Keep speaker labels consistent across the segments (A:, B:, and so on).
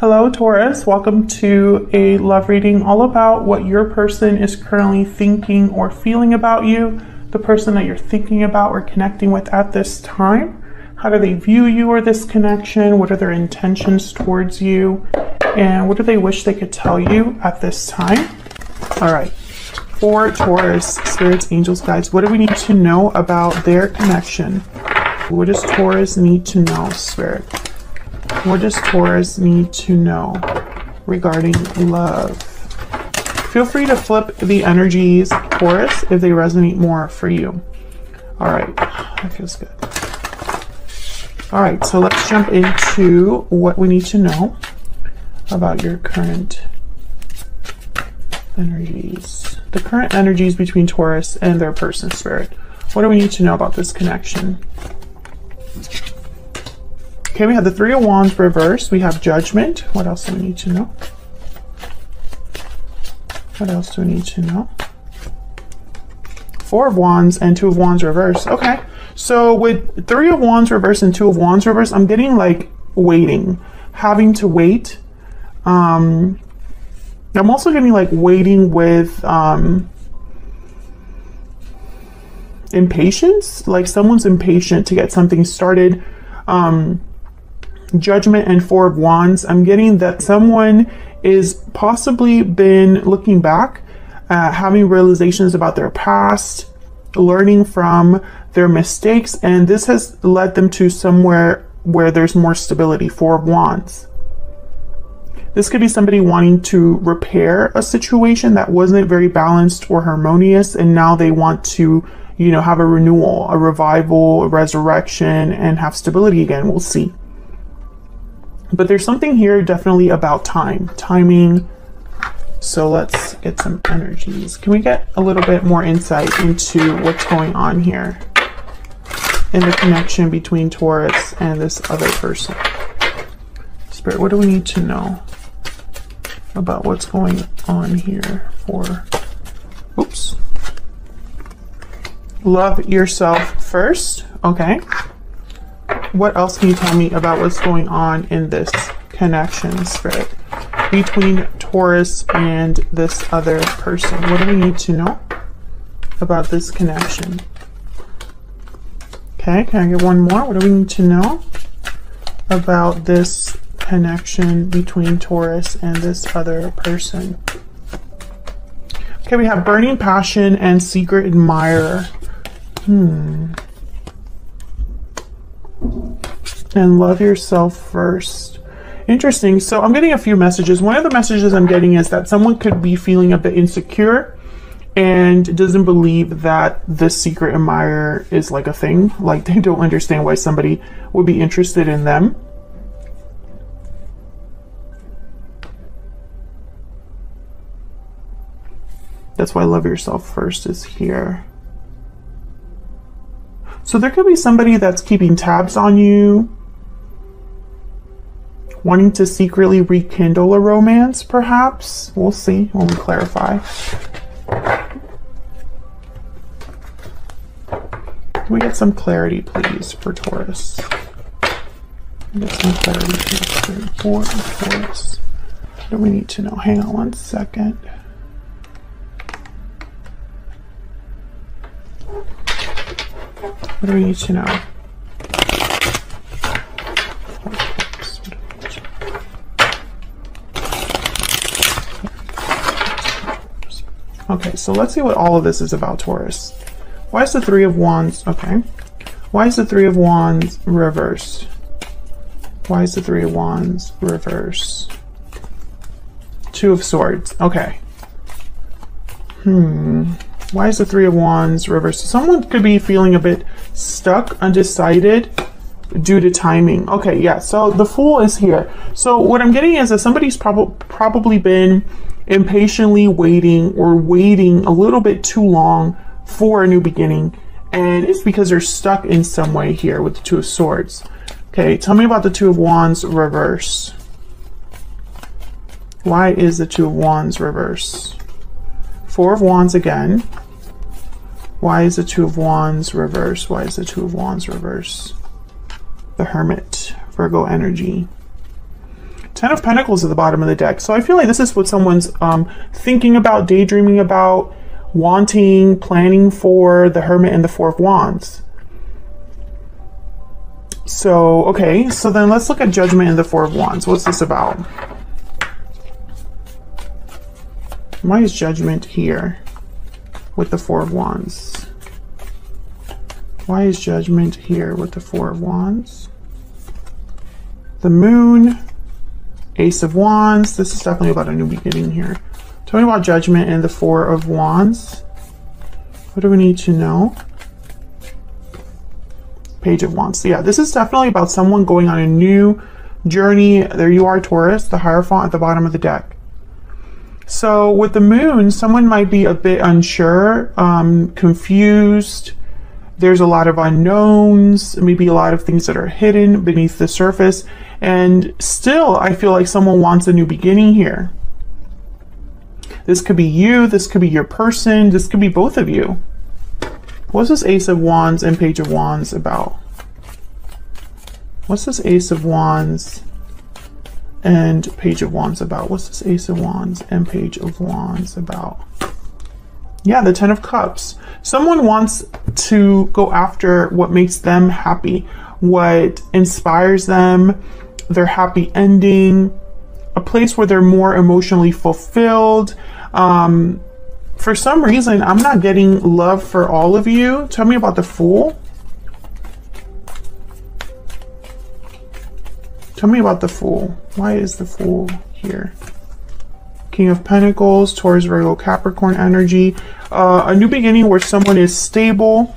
A: Hello, Taurus. Welcome to a love reading all about what your person is currently thinking or feeling about you, the person that you're thinking about or connecting with at this time. How do they view you or this connection? What are their intentions towards you? And what do they wish they could tell you at this time? All right. For Taurus, spirits, angels, guides, what do we need to know about their connection? What does Taurus need to know, Spirit? What does Taurus need to know regarding love? Feel free to flip the energies, Taurus, if they resonate more for you. All right, that feels good. All right, so let's jump into what we need to know about your current energies. The current energies between Taurus and their person, Spirit. What do we need to know about this connection? Okay, we have the Three of Wands reversed. We have Judgment. What else do we need to know? What else do we need to know? Four of Wands and Two of Wands reversed. Okay, so with Three of Wands reversed and Two of Wands reversed, I'm getting like waiting, having to wait. I'm also getting like waiting with impatience, like someone's impatient to get something started. Judgment and Four of Wands, I'm getting that someone is possibly been looking back, having realizations about their past, learning from their mistakes, and this has led them to somewhere where there's more stability. Four of Wands. This could be somebody wanting to repair a situation that wasn't very balanced or harmonious, and now they want to, you know, have a renewal, a revival, a resurrection, and have stability again. We'll see. But there's something here definitely about timing. So let's get some energies. Can we get a little bit more insight into what's going on here in the connection between Taurus and this other person? Spirit, what do we need to know about what's going on here for, oops. Love yourself first. Okay. What else can you tell me about what's going on in this connection, Spirit, between Taurus and this other person? What do we need to know about this connection? Okay, can I get one more? What do we need to know about this connection between Taurus and this other person? Okay, we have burning passion and secret admirer. And love yourself first. Interesting. So I'm getting a few messages. One of the messages I'm getting is that someone could be feeling a bit insecure and doesn't believe that this secret admirer is like a thing. Like they don't understand why somebody would be interested in them. That's why love yourself first is here. So there could be somebody that's keeping tabs on you, wanting to secretly rekindle a romance, perhaps. We'll see when we clarify. Can we get some clarity, please, for Taurus? Get some clarity, please, for Taurus. What do we need to know? Hang on one second. What do we need to know? Okay, so let's see what all of this is about, Taurus. Why is the Three of Wands? Okay. Why is the Three of Wands reversed? Why is the Three of Wands reversed? Two of Swords. Okay. Why is the Three of Wands reversed? Someone could be feeling a bit stuck, undecided due to timing. Okay, yeah, so the Fool is here. So what I'm getting is that somebody's probably been impatiently waiting or waiting a little bit too long for a new beginning. And it's because they're stuck in some way here with the Two of Swords. Okay, tell me about the Two of Wands reverse. Why is the Two of Wands reverse? Four of Wands again. Why is the Two of Wands reverse? Why is the Two of Wands reverse? The Hermit, Virgo energy. Ten of Pentacles at the bottom of the deck. So I feel like this is what someone's thinking about, daydreaming about, wanting, planning for. The Hermit and the Four of Wands. So, okay, so then let's look at Judgment and the Four of Wands. What's this about? Why is Judgment here with the Four of Wands? Why is Judgment here with the Four of Wands? The Moon, Ace of Wands. This is definitely about a new beginning here. Tell me about Judgment and the Four of Wands. What do we need to know? Page of Wands. So yeah, this is definitely about someone going on a new journey. There you are, Taurus, the Hierophant at the bottom of the deck. So with the Moon, someone might be a bit unsure, confused. There's a lot of unknowns, maybe a lot of things that are hidden beneath the surface. And still, I feel like someone wants a new beginning here. This could be you, this could be your person, this could be both of you. What's this Ace of Wands and Page of Wands about? What's this Ace of Wands and Page of Wands about? What's this Ace of Wands and Page of Wands about? Yeah, the Ten of Cups. Someone wants to go after what makes them happy, what inspires them, their happy ending, a place where they're more emotionally fulfilled. For some reason, I'm not getting love for all of you. Tell me about the Fool. Tell me about the Fool. Why is the Fool here? King of Pentacles, Taurus, Virgo, Capricorn energy. A new beginning where someone is stable,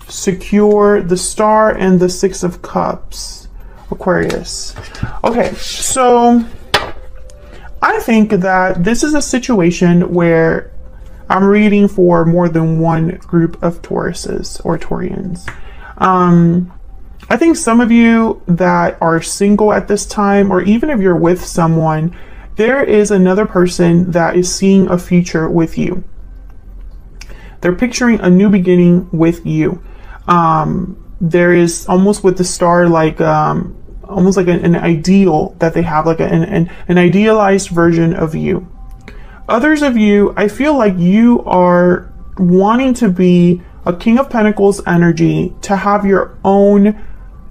A: secure. The Star and the Six of Cups. Aquarius. Okay, so I think that this is a situation where I'm reading for more than one group of Tauruses or Taurians. I think some of you that are single at this time, or even if you're with someone, there is another person that is seeing a future with you. They're picturing a new beginning with you. There is almost with the Star, like almost like an ideal that they have, like an idealized version of you. Others of you, I feel like you are wanting to be a King of Pentacles energy, to have your own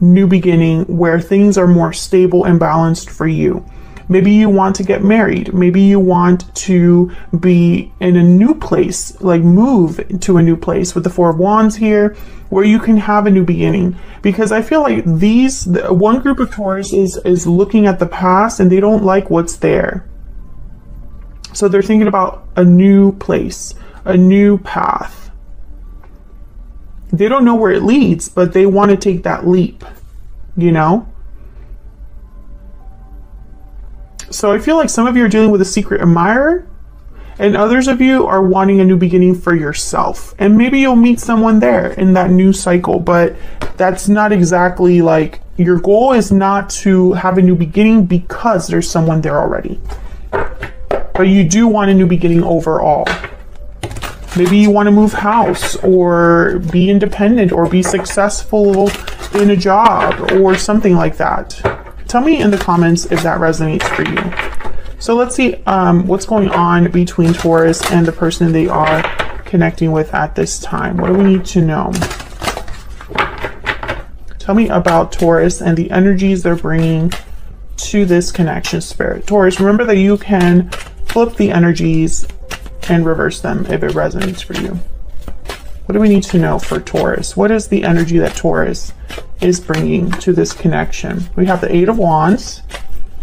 A: new beginning where things are more stable and balanced for you. Maybe you want to get married. Maybe you want to be in a new place, like move to a new place with the Four of Wands here, where you can have a new beginning. Because I feel like one group of Taurus is looking at the past and they don't like what's there. So they're thinking about a new place, a new path. They don't know where it leads, but they want to take that leap, you know? So I feel like some of you are dealing with a secret admirer, and others of you are wanting a new beginning for yourself. And maybe you'll meet someone there in that new cycle, but that's not exactly like, your goal is not to have a new beginning because there's someone there already. But you do want a new beginning overall. Maybe you want to move house, or be independent, or be successful in a job, or something like that. Tell me in the comments if that resonates for you. So let's see what's going on between Taurus and the person they are connecting with at this time. What do we need to know? Tell me about Taurus and the energies they're bringing to this connection, Spirit. Taurus, remember that you can flip the energies and reverse them if it resonates for you. What do we need to know for Taurus? What is the energy that Taurus is bringing to this connection? We have the Eight of Wands.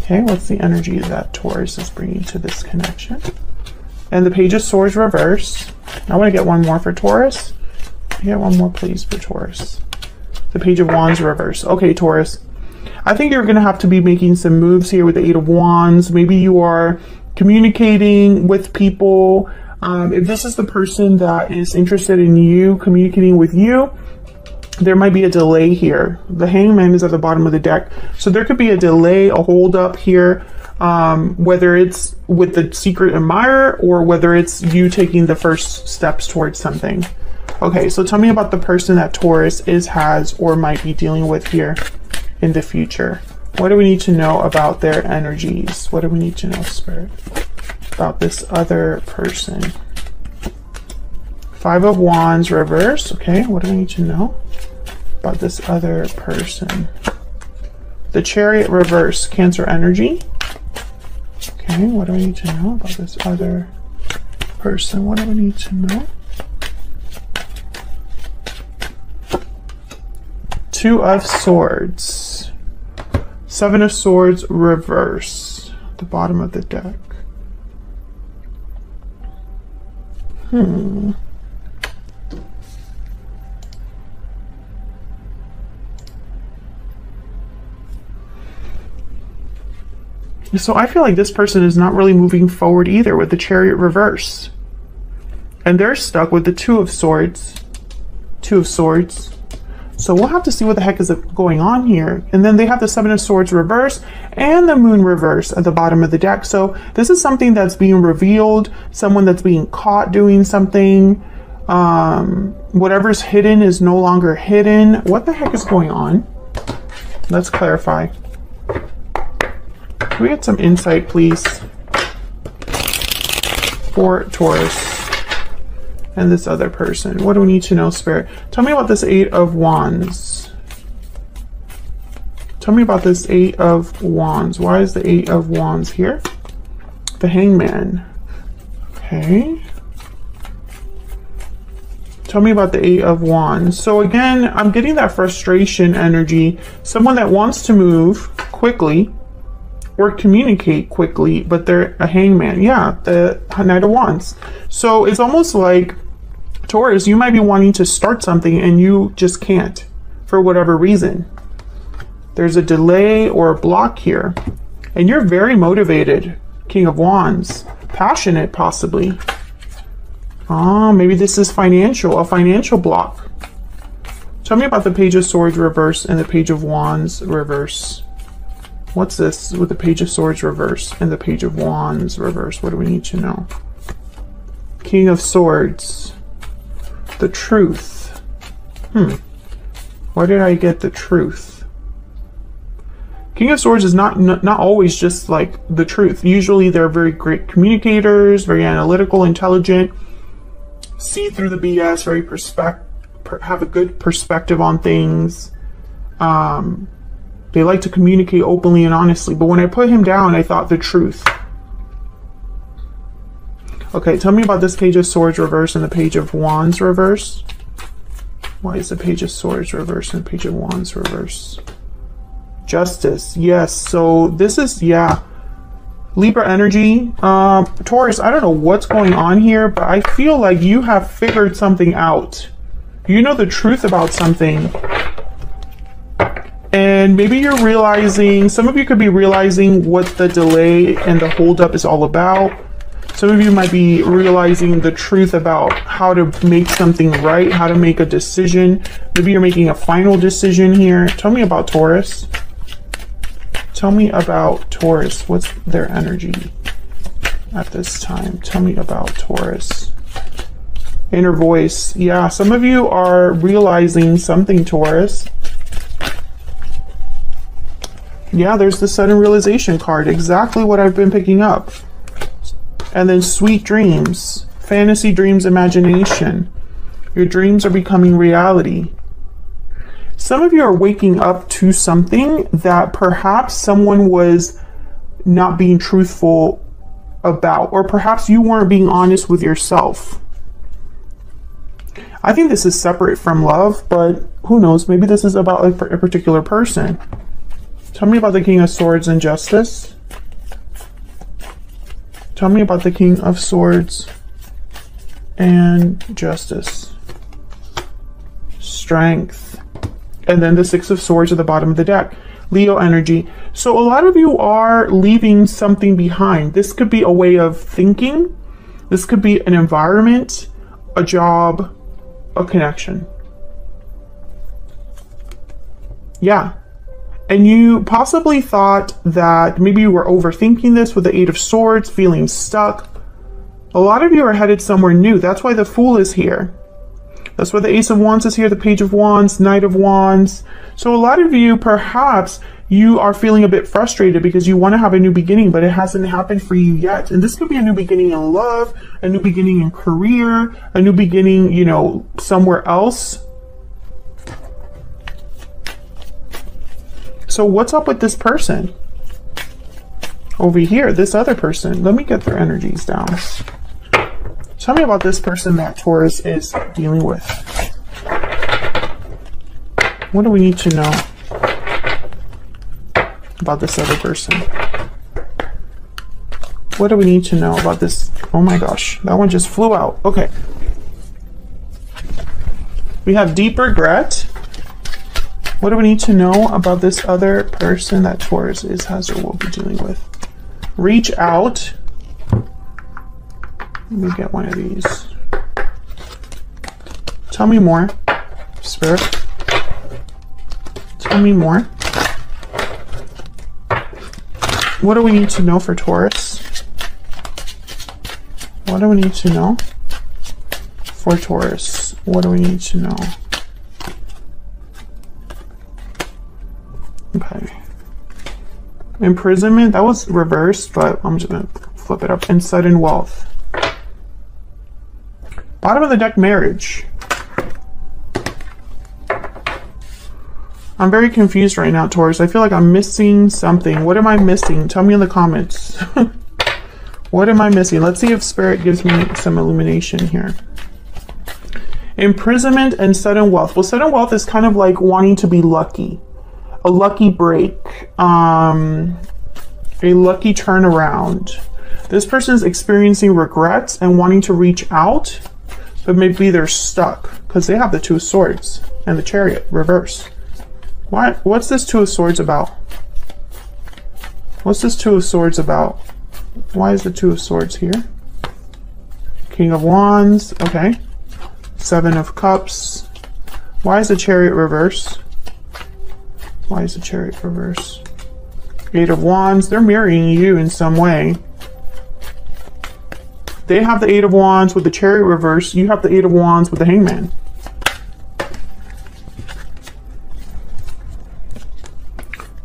A: Okay, what's the energy that Taurus is bringing to this connection? And the Page of Swords reverse. I want to get one more for Taurus. Get one more, please, for Taurus. The Page of Wands reverse. Okay, Taurus. I think you're going to have to be making some moves here with the Eight of Wands. Maybe you are communicating with people. If this is the person that is interested in you, communicating with you, there might be a delay here. The Hangman is at the bottom of the deck. So there could be a delay, a hold up here, whether it's with the secret admirer or whether it's you taking the first steps towards something. Okay, so tell me about the person that Taurus has or might be dealing with here in the future. What do we need to know about their energies? What do we need to know, Spirit, about this other person? Five of Wands reverse. Okay, what do we need to know about this other person? The Chariot reverse, Cancer energy. Okay, what do we need to know about this other person? What do we need to know? Two of Swords. Seven of Swords reverse. The bottom of the deck. So I feel like this person is not really moving forward either with the Chariot reverse. And they're stuck with the Two of Swords. Two of Swords. So we'll have to see what the heck is going on here. And then they have the Seven of Swords reverse and the Moon reverse at the bottom of the deck. So this is something that's being revealed. Someone that's being caught doing something. Whatever's hidden is no longer hidden. What the heck is going on? Let's clarify. Can we get some insight, please, for Taurus and this other person? What do we need to know, Spirit? Tell me about this Eight of Wands. Tell me about this Eight of Wands. Why is the Eight of Wands here? The Hangman. Okay. Tell me about the Eight of Wands. So again, I'm getting that frustration energy. Someone that wants to move quickly or communicate quickly, but they're a hangman. Yeah, the Knight of Wands. So it's almost like, Taurus, you might be wanting to start something and you just can't for whatever reason. There's a delay or a block here. And you're very motivated, King of Wands. Passionate, possibly. Oh, maybe this is financial, a financial block. Tell me about the Page of Swords reverse and the Page of Wands reverse. What's this with the Page of Swords reverse and the Page of Wands reverse? What do we need to know? King of Swords. The truth. Where did I get the truth? King of Swords is not always just like the truth. Usually they're very great communicators, very analytical, intelligent, see through the BS, very have a good perspective on things. They like to communicate openly and honestly, but when I put him down, I thought the truth. Okay, tell me about this Page of Swords reverse and the Page of Wands reverse. Why is the Page of Swords reverse and the Page of Wands reverse? Justice, yes. So this is, yeah, Libra energy. Taurus, I don't know what's going on here, but I feel like you have figured something out. You know the truth about something. And maybe you're realizing, some of you could be realizing what the delay and the holdup is all about. Some of you might be realizing the truth about how to make something right, how to make a decision. Maybe you're making a final decision here. Tell me about Taurus. Tell me about Taurus. What's their energy at this time? Tell me about Taurus. Inner voice. Yeah, some of you are realizing something, Taurus. Yeah, there's the sudden realization card. Exactly what I've been picking up. And then sweet dreams. Fantasy dreams, imagination. Your dreams are becoming reality. Some of you are waking up to something that perhaps someone was not being truthful about, or perhaps you weren't being honest with yourself. I think this is separate from love, but who knows? Maybe this is about a particular person. Tell me about the King of Swords and Justice. Tell me about the King of Swords and Justice. Strength. And then the Six of Swords at the bottom of the deck. Leo energy. So a lot of you are leaving something behind. This could be a way of thinking. This could be an environment, a job, a connection. Yeah. And you possibly thought that maybe you were overthinking this with the Eight of Swords, feeling stuck. A lot of you are headed somewhere new. That's why the Fool is here. That's what the Ace of Wands is here, the Page of Wands, Knight of Wands. So a lot of you, perhaps, you are feeling a bit frustrated because you want to have a new beginning, but it hasn't happened for you yet. And this could be a new beginning in love, a new beginning in career, a new beginning, you know, somewhere else. So what's up with this person? Over here, this other person. Let me get their energies down. Tell me about this person that Taurus is dealing with. What do we need to know about this other person? What do we need to know about this? Oh my gosh, that one just flew out. Okay. We have deep regret. What do we need to know about this other person that Taurus has or will be dealing with? Reach out. Let me get one of these. Tell me more, Spirit. Tell me more. What do we need to know for Taurus? What do we need to know for Taurus? What do we need to know? Okay. Imprisonment, that was reversed, but I'm just going to flip it up. And sudden wealth. Bottom of the deck, marriage. I'm very confused right now, Taurus. I feel like I'm missing something. What am I missing? Tell me in the comments. What am I missing? Let's see if Spirit gives me some illumination here. Imprisonment and sudden wealth. Well, sudden wealth is kind of like wanting to be lucky. A lucky break. A lucky turnaround. This person is experiencing regrets and wanting to reach out, but maybe they're stuck because they have the Two of Swords and the Chariot reverse. What's this Two of Swords about? What's this Two of Swords about? Why is the Two of Swords here? King of Wands, okay. Seven of Cups. Why is the Chariot reverse? Why is the Chariot reverse? Eight of Wands, they're marrying you in some way. They have the Eight of Wands with the Chariot reverse. You have the Eight of Wands with the Hangman.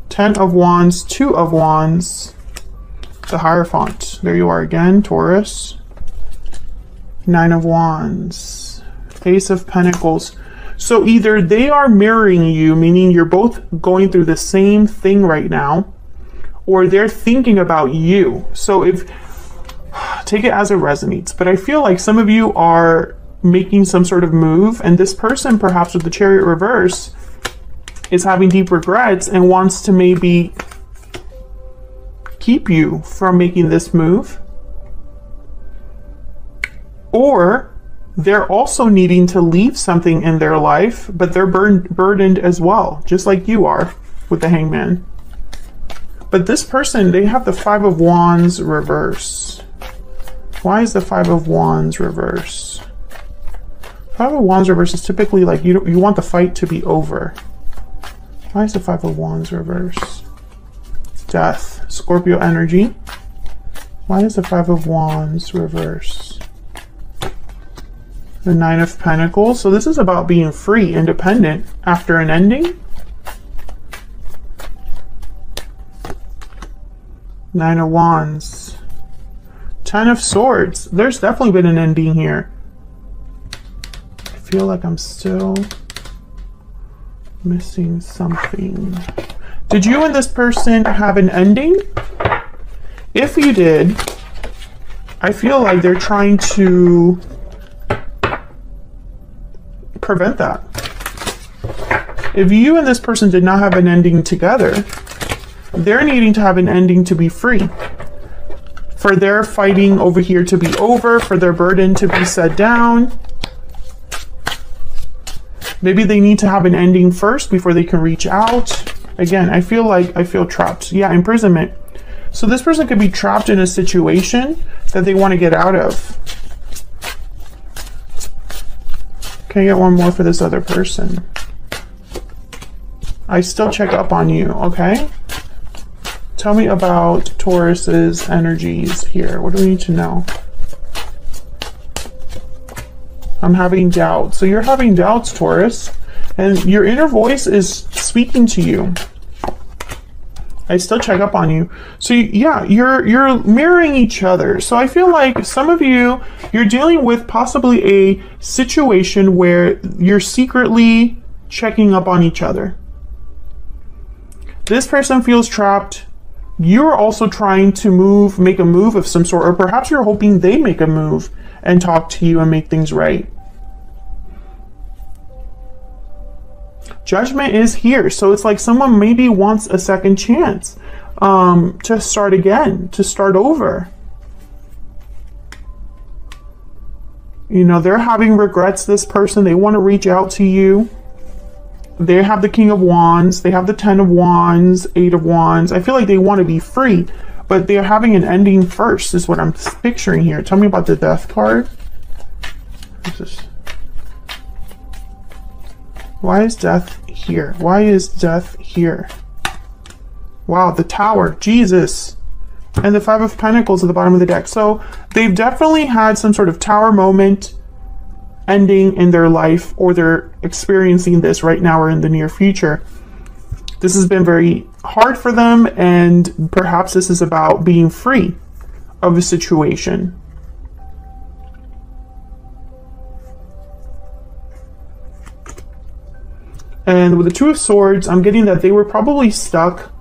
A: Ten of Wands, Two of Wands, the Hierophant. There you are again, Taurus. Nine of Wands, Ace of Pentacles. So either they are mirroring you, meaning you're both going through the same thing right now, or they're thinking about you. So if, take it as it resonates, but I feel like some of you are making some sort of move, and this person, perhaps with the Chariot reverse, is having deep regrets and wants to maybe keep you from making this move. Or they're also needing to leave something in their life, but they're burdened as well, just like you are with the Hangman. But this person, they have the Five of Wands reverse. Why is the Five of Wands reverse? Five of Wands reverse is typically like you want the fight to be over. Why is the Five of Wands reverse? Death, Scorpio energy. Why is the Five of Wands reverse? The Nine of Pentacles. So this is about being free, independent after an ending. Nine of Wands. Ten of Swords. There's definitely been an ending here. I feel like I'm still missing something. Did you and this person have an ending? If you did, I feel like they're trying to prevent that. If you and this person did not have an ending together, they're needing to have an ending to be free. For their fighting over here to be over, for their burden to be set down. Maybe they need to have an ending first before they can reach out. Again, I feel trapped. Yeah, imprisonment. So this person could be trapped in a situation that they want to get out of. Can I get one more for this other person? I still check up on you, okay? Tell me about Taurus's energies here. What do we need to know? I'm having doubts. So you're having doubts, Taurus, and your inner voice is speaking to you. I still check up on you. So yeah, you're mirroring each other. So I feel like some of you, you're dealing with possibly a situation where you're secretly checking up on each other. This person feels trapped. You're also trying to make a move of some sort, or perhaps you're hoping they make a move and talk to you and make things right. Judgment is here. So it's like someone maybe wants a second chance to start again, to start over. You know, they're having regrets, this person. They want to reach out to you. They have the King of Wands. They have the 10 of Wands, 8 of Wands. I feel like they want to be free, but they're having an ending first, is what I'm picturing here. Tell me about the Death card. Why is death here? Why is death here? Wow, the Tower, Jesus. And the 5 of Pentacles at the bottom of the deck. So they've definitely had some sort of Tower moment ending in their life, or they're experiencing this right now or in the near future. This has been very hard for them, and perhaps this is about being free of a situation. And with the 2 of Swords, I'm getting that they were probably stuck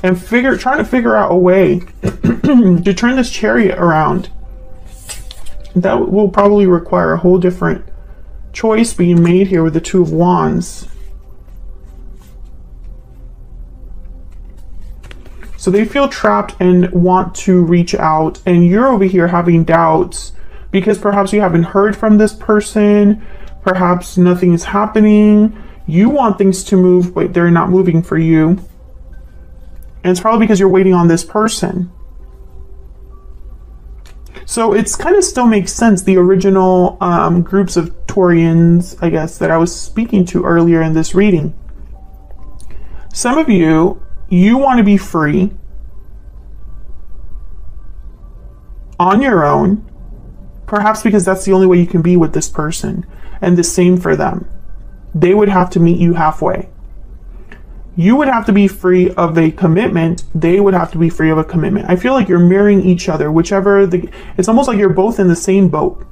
A: and trying to figure out a way to turn this Chariot around. That will probably require a whole different choice being made here with the 2 of Wands. So they feel trapped and want to reach out, and you're over here having doubts because perhaps you haven't heard from this person, perhaps nothing is happening. You want things to move, but they're not moving for you. And it's probably because you're waiting on this person. So it's kind of still makes sense. The original groups of Taurians, I guess, that I was speaking to earlier in this reading. Some of you, you want to be free on your own, perhaps because that's the only way you can be with this person. And the same for them. They would have to meet you halfway. You would have to be free of a commitment. They would have to be free of a commitment. I feel like you're mirroring each other, it's almost like you're both in the same boat.